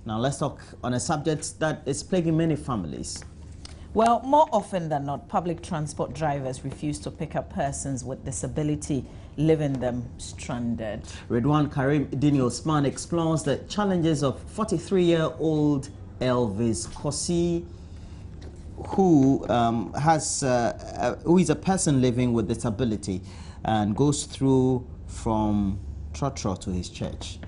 Now let's talk on a subject that is plaguing many families. Well, more often than not, public transport drivers refuse to pick up persons with disability, leaving them stranded. Redwan Karim Dini Osman explores the challenges of 43-year-old Elvis Kosi, who is a person living with disability and goes through from trotro to his church.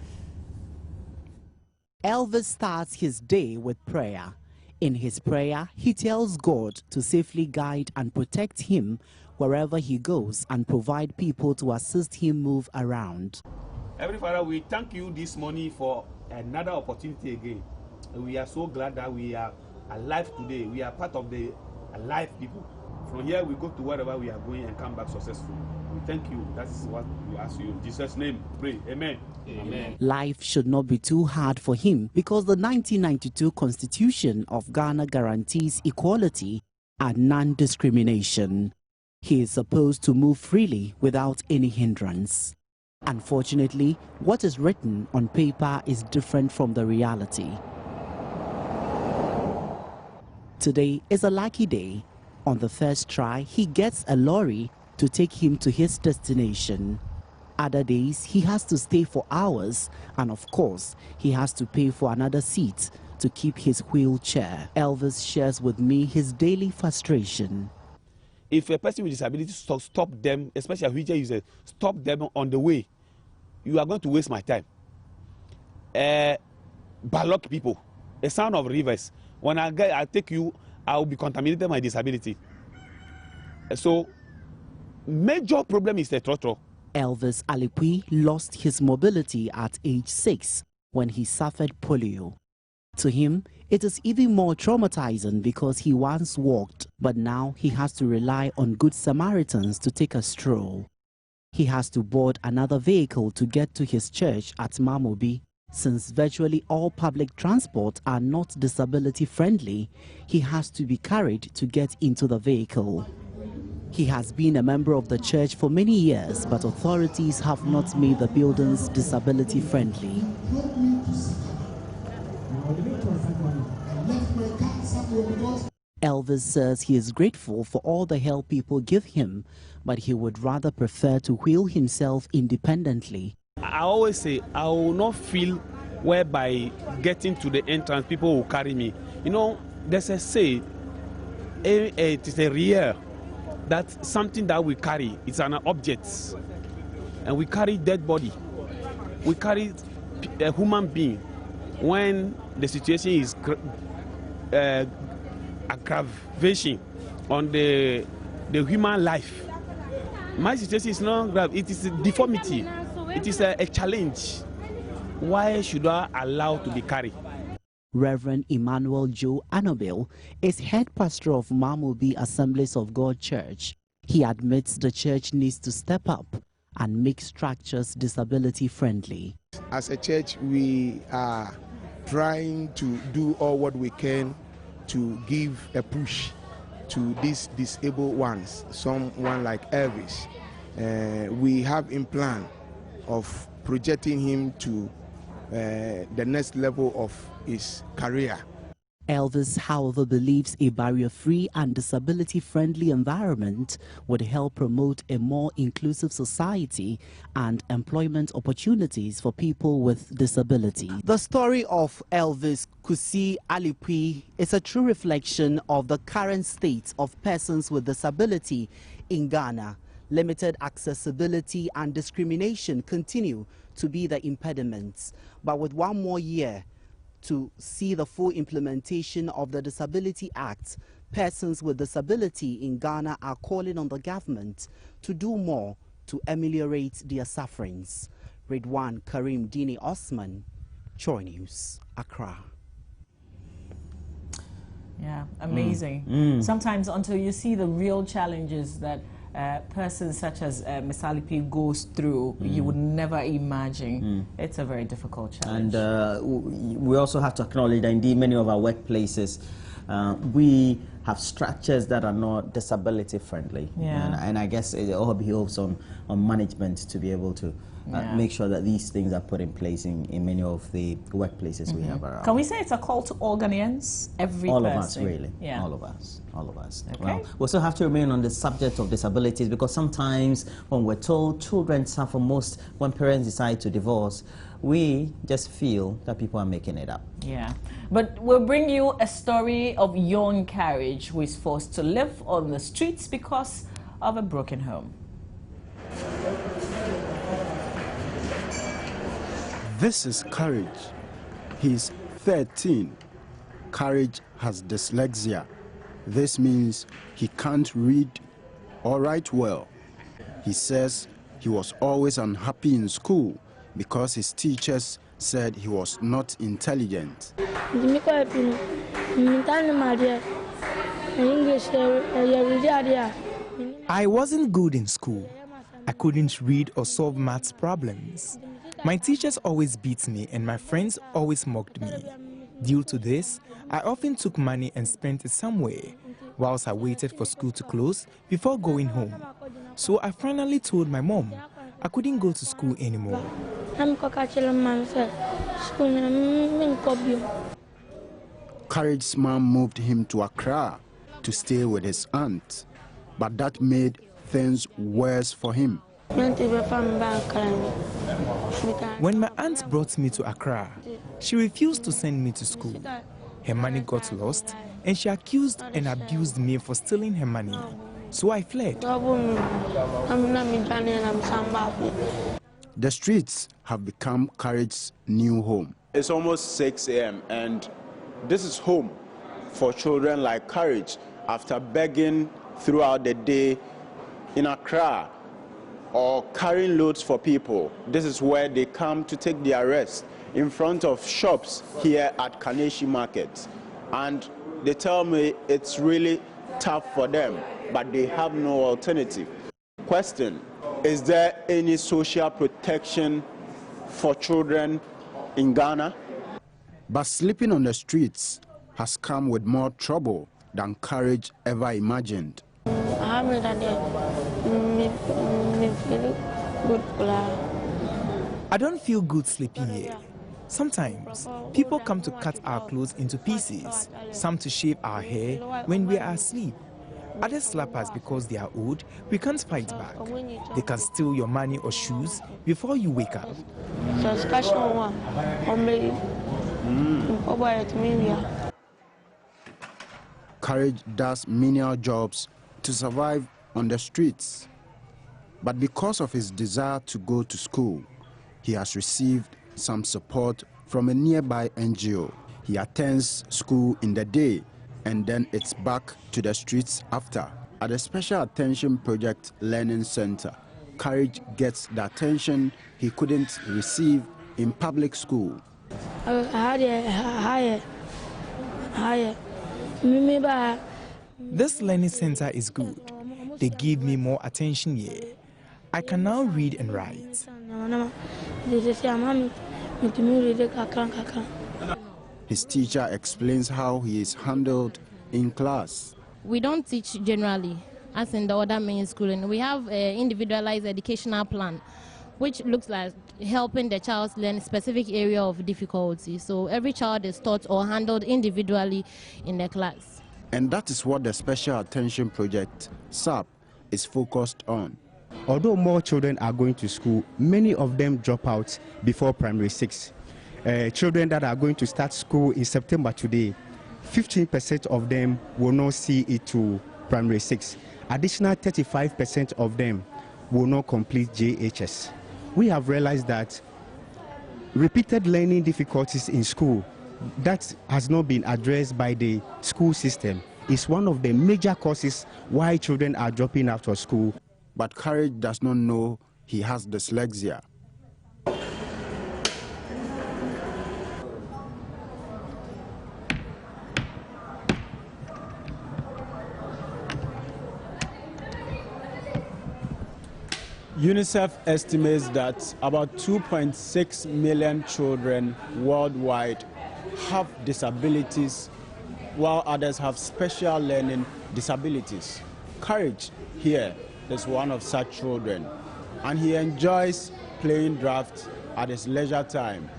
Elvis starts his day with prayer. In his prayer, he tells God to safely guide and protect him wherever he goes and provide people to assist him move around. Heavenly Father, we thank you this morning for another opportunity again. We are so glad that we are alive today. We are part of the alive people. From here, we go to wherever we are going and come back successful. We thank you. That is what we ask you. In Jesus' name, pray. Amen. Amen. Life should not be too hard for him because the 1992 Constitution of Ghana guarantees equality and non-discrimination. He is supposed to move freely without any hindrance. Unfortunately, what is written on paper is different from the reality. Today is a lucky day. On the first try, he gets a lorry to take him to his destination. Other days, he has to stay for hours, and of course, he has to pay for another seat to keep his wheelchair. Elvis shares with me his daily frustration. If a person with disability stop them, especially a wheelchair user, stop them on the way, you are going to waste my time. Ballock people, the sound of rivers. When I take you, I will be contaminated by disability. So, major problem is the trotro. Elvis Alipui lost his mobility at age 6 when he suffered polio. To him, it is even more traumatizing because he once walked, but now he has to rely on good Samaritans to take a stroll. He has to board another vehicle to get to his church at Mamobi. Since virtually all public transport are not disability friendly, he has to be carried to get into the vehicle. He has been a member of the church for many years, but authorities have not made the buildings disability friendly. Elvis says he is grateful for all the help people give him, but he would rather prefer to wheel himself independently. I always say I will not feel whereby getting to the entrance people will carry me. You know, there's a say, it is a real that something that we carry, it's an object, and we carry dead body, we carry a human being when the situation is aggravation on the human life. My situation is not grave, it is a deformity, it is a challenge. Why should I allow to be carried? Reverend Emmanuel Joe Annabelle is head pastor of Mamobi Assemblies of God Church. He admits the church needs to step up and make structures disability friendly. As a church, we are trying to do all what we can to give a push to these disabled ones, someone like Elvis. We have in plan of projecting him to the next level of his career. Elvis, however, believes a barrier-free and disability-friendly environment would help promote a more inclusive society and employment opportunities for people with disability. The story of Elvis Kosi Alipui is a true reflection of the current state of persons with disability in Ghana. Limited accessibility and discrimination continue to be the impediments, but with one more year to see the full implementation of the Disability Act, persons with disability in Ghana are calling on the government to do more to ameliorate their sufferings. Redwan Karim Dini Osman, Joy News, Accra. Yeah, amazing. Sometimes until you see the real challenges that persons such as Ms. Alipi goes through, you would never imagine. It's a very difficult challenge. And we also have to acknowledge that indeed many of our workplaces, we have structures that are not disability friendly. Yeah. And I guess it all behoves on management to be able to make sure that these things are put in place in many of the workplaces we have around. Can we say it's a call to all Ghanaians? All person? of us, really. Yeah. All of us. All of us. Okay. Well, we also have to remain on the subject of disabilities, because sometimes when we're told children suffer most when parents decide to divorce, we just feel that people are making it up. Yeah. But we'll bring you a story of young Courage who is forced to live on the streets because of a broken home. This is Courage. He's 13. Courage has dyslexia. This means he can't read or write well. He says he was always unhappy in school because his teachers said he was not intelligent. I wasn't good in school. I couldn't read or solve maths problems. My teachers always beat me and my friends always mocked me. Due to this, I often took money and spent it somewhere, whilst I waited for school to close before going home. So I finally told my mom I couldn't go to school anymore. Courage's mom moved him to Accra to stay with his aunt, but that made things worse for him. When my aunt brought me to Accra, she refused to send me to school. Her money got lost, and she accused and abused me for stealing her money. So I fled. The streets have become Courage's new home. It's almost 6 a.m. and this is home for children like Courage after begging throughout the day in Accra or carrying loads for people. This is where they come to take their rest, in front of shops here at Kaneshi Market. And they tell me it's really tough for them, but they have no alternative. Question: is there any social protection for children in Ghana? But sleeping on the streets has come with more trouble than Courage ever imagined. I don't feel good sleeping here. Sometimes, people come to cut our clothes into pieces, some to shave our hair when we are asleep. Others slap us because they are old, we can't fight back. They can steal your money or shoes before you wake up. Courage does menial jobs to survive on the streets. But because of his desire to go to school, he has received some support from a nearby NGO. He attends school in the day and then it's back to the streets after. At the Special Attention Project Learning Center, Courage gets the attention he couldn't receive in public school. This learning center is good. They give me more attention here. I can now read and write. His teacher explains how he is handled in class. We don't teach generally, as in the other main schooling. We have an individualized educational plan, which looks like helping the child learn a specific area of difficulty. So every child is taught or handled individually in the class. And that is what the Special Attention Project, SAP, is focused on. Although more children are going to school, many of them drop out before primary 6. Children that are going to start school in September today, 15% of them will not see it to primary 6. Additional 35% of them will not complete JHS. We have realized that repeated learning difficulties in school that has not been addressed by the school system is one of the major causes why children are dropping out of school. But Courage does not know he has dyslexia. UNICEF estimates that about 2.6 million children worldwide have disabilities, while others have special learning disabilities. Courage here is one of such children, and he enjoys playing draft at his leisure time.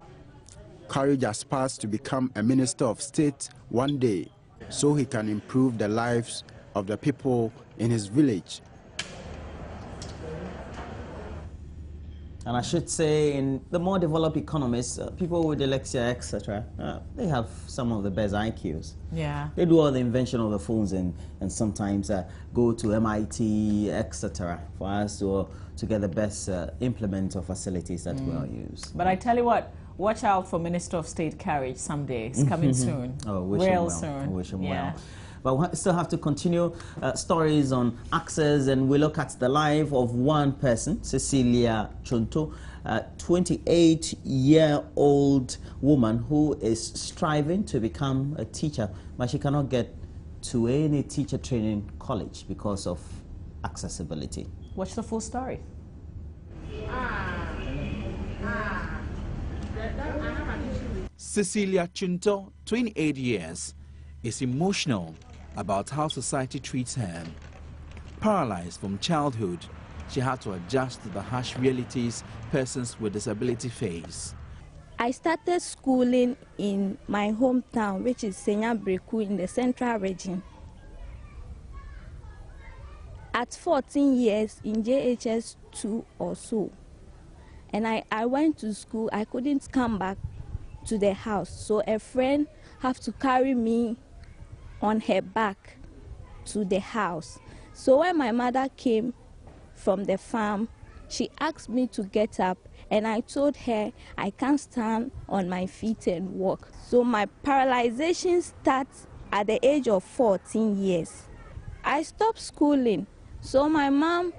Courage aspires to become a minister of state one day so he can improve the lives of the people in his village. And I should say, in the more developed economies, people with dyslexia, etc., they have some of the best IQs. Yeah. They do all the invention of the phones and sometimes go to MIT, etc., for us to get the best implement of facilities that we'll use. But I tell you what, watch out for Minister of State Courage someday. It's coming soon. Oh, wish real him well. soon. Wish him yeah. well. But we still have to continue stories on access, and we look at the life of one person, Cecilia Chunto, a 28-year-old woman who is striving to become a teacher, but she cannot get to any teacher training college because of accessibility. Watch the full story. Cecilia Chunto, 28 years, is emotional about how society treats her. Paralyzed from childhood, she had to adjust to the harsh realities persons with disability face. I started schooling in my hometown, which is Senya Breku in the central region. At 14 years in JHS 2 or so. And I went to school. I couldn't come back to the house, so a friend had to carry me on her back to the house. So when my mother came from the farm, she asked me to get up, and I told her I can't stand on my feet and walk. So my paralyzation starts at the age of 14 years. I stopped schooling, so my mom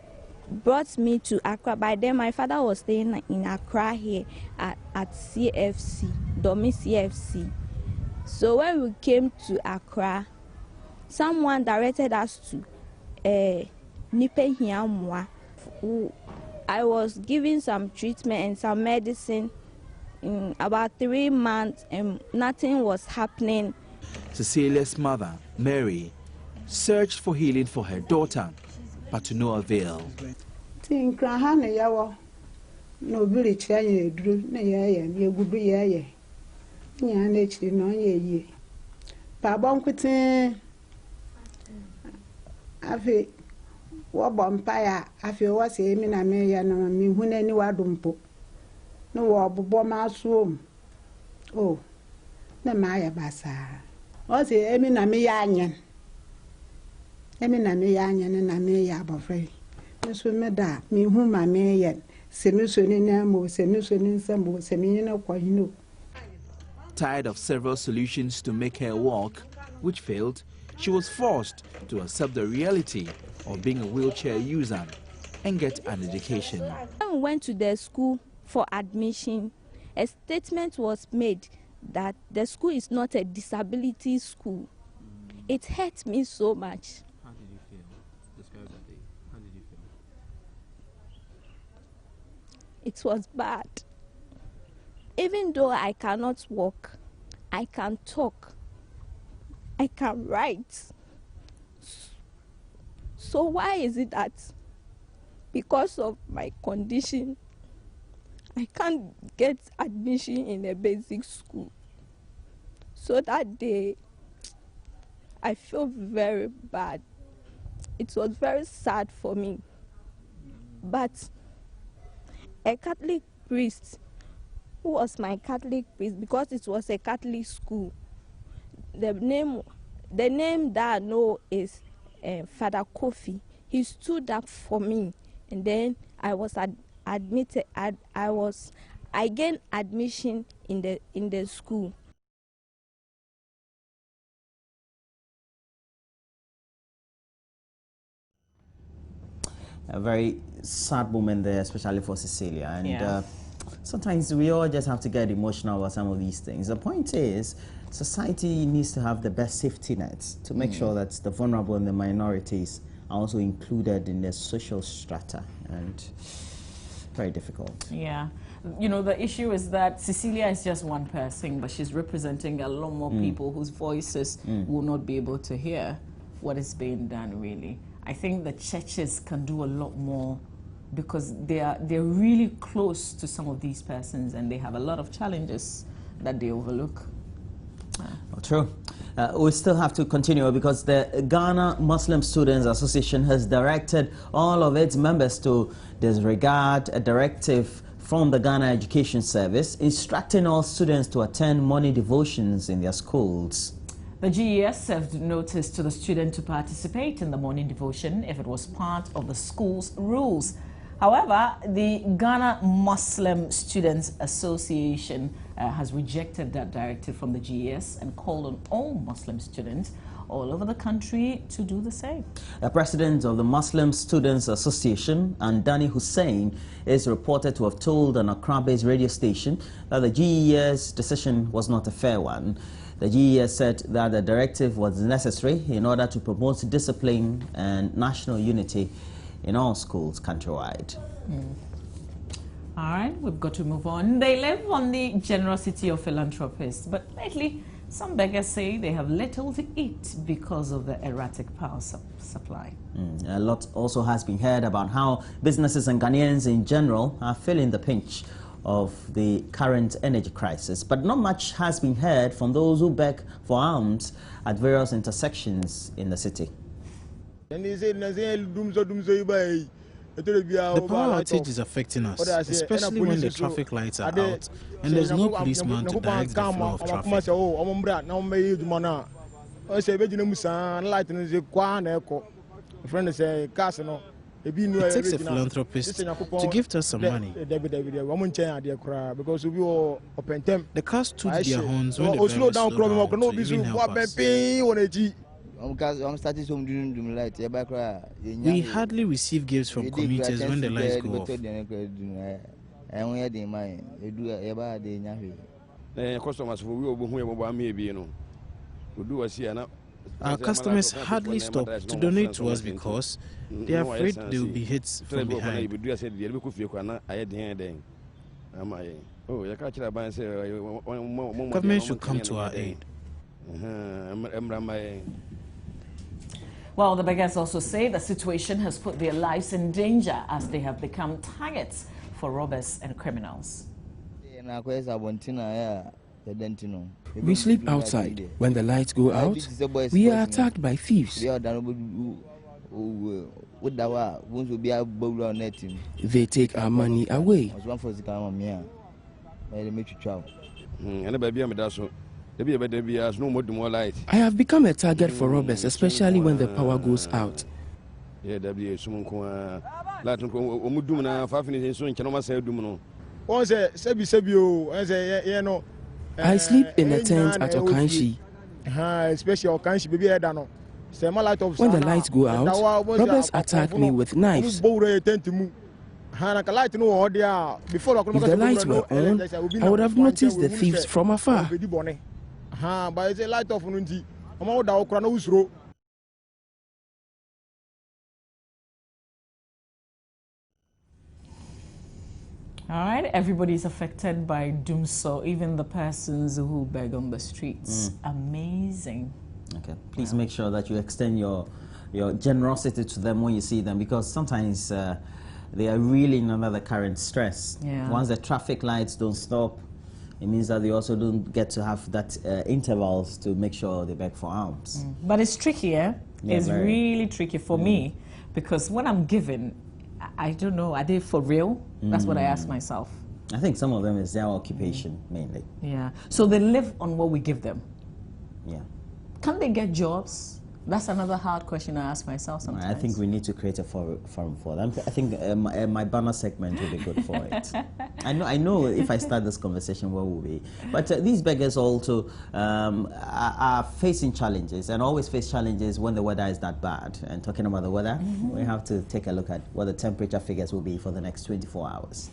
brought me to Accra. By then my father was staying in Accra here at CFC, Domi CFC. So when we came to Accra, someone directed us to Nipe Hiamwa. I was given some treatment and some medicine in about 3 months, and nothing was happening. Cecilia's mother, Mary, searched for healing for her daughter, but to no avail. Afi wo bompaya afi wo se mi na me ya na mi hune ni wadompo no wo bobo ma suom oh na ma ya basa o se emi na me ya anyen na me ya bofre so me da mi hu ma me yen se mi so ni na mo se mi so ni nsambo se mi na kwa hino. Tired of several solutions to make her walk, which failed, she was forced to accept the reality of being a wheelchair user and get an education. When we went to the school for admission, a statement was made that the school is not a disability school. It hurt me so much. How did you feel? Describe that day. How did you feel? It was bad. Even though I cannot walk, I can talk, I can write. So why is it that because of my condition, I can't get admission in a basic school? So that day, I feel very bad. It was very sad for me. But a Catholic priest, who was my Catholic priest, because it was a Catholic school, the name that I know is Father Kofi. He stood up for me, and then I was admitted. I gained admission in the school. A very sad moment there, especially for Cecilia, and sometimes we all just have to get emotional about some of these things. The point is, society needs to have the best safety nets to make sure that the vulnerable and the minorities are also included in the social strata, and very difficult. Yeah. You know, the issue is that Cecilia is just one person, but she's representing a lot more people whose voices will not be able to hear what is being done, really. I think the churches can do a lot more because they're really close to some of these persons and they have a lot of challenges that they overlook. True. We still have to continue because the Ghana Muslim Students Association has directed all of its members to disregard a directive from the Ghana Education Service instructing all students to attend morning devotions in their schools. The GES served notice to the student to participate in the morning devotion if it was part of the school's rules. However, the Ghana Muslim Students Association has rejected that directive from the GES and called on all Muslim students all over the country to do the same. The president of the Muslim Students Association, Andani Hussein, is reported to have told an Accra-based radio station that the GES decision was not a fair one. The GES said that the directive was necessary in order to promote discipline and national unity in all schools countrywide. All right, we've got to move on. They live on the generosity of philanthropists, but lately some beggars say they have little to eat because of the erratic power supply. A lot also has been heard about how businesses and Ghanaians in general are feeling the pinch of the current energy crisis, but not much has been heard from those who beg for alms at various intersections in the city. The power outage is affecting us, especially when the traffic lights are out and there's no policeman to direct the flow of traffic. It takes a philanthropist to gift us some money. The cars toot their horns when the drivers slow down to even help us. We hardly receive gifts from commuters when the lights go off. Our customers hardly stop to donate to us because they are afraid they will be hit from behind. Government should come to our aid. Well, the beggars also say the situation has put their lives in danger as they have become targets for robbers and criminals. We sleep outside. When the lights go out, we are attacked by thieves. They take our money away. I have become a target for robbers, especially when the power goes out. I sleep in a tent at Okanshi. When the lights go out, robbers attack me with knives. If the lights were on, I would have noticed the thieves from afar. All right, everybody's affected by doomsday, even the persons who beg on the streets. Amazing. Okay, please make sure that you extend your generosity to them when you see them, because sometimes they are really under the current stress. Yeah. Once the traffic lights don't stop, it means that they also don't get to have that intervals to make sure they beg for alms. But it's tricky, eh? Yeah, it's really tricky for me, because when I'm given, I don't know, are they for real? That's what I ask myself. I think some of them is their occupation mainly. Yeah. So they live on what we give them. Yeah. Can they get jobs? That's another hard question I ask myself sometimes. I think we need to create a forum for them. I think my banner segment will be good for it. I know if I start this conversation, where will we? But these beggars also are facing challenges, and always face challenges when the weather is that bad. And talking about the weather, we have to take a look at what the temperature figures will be for the next 24 hours.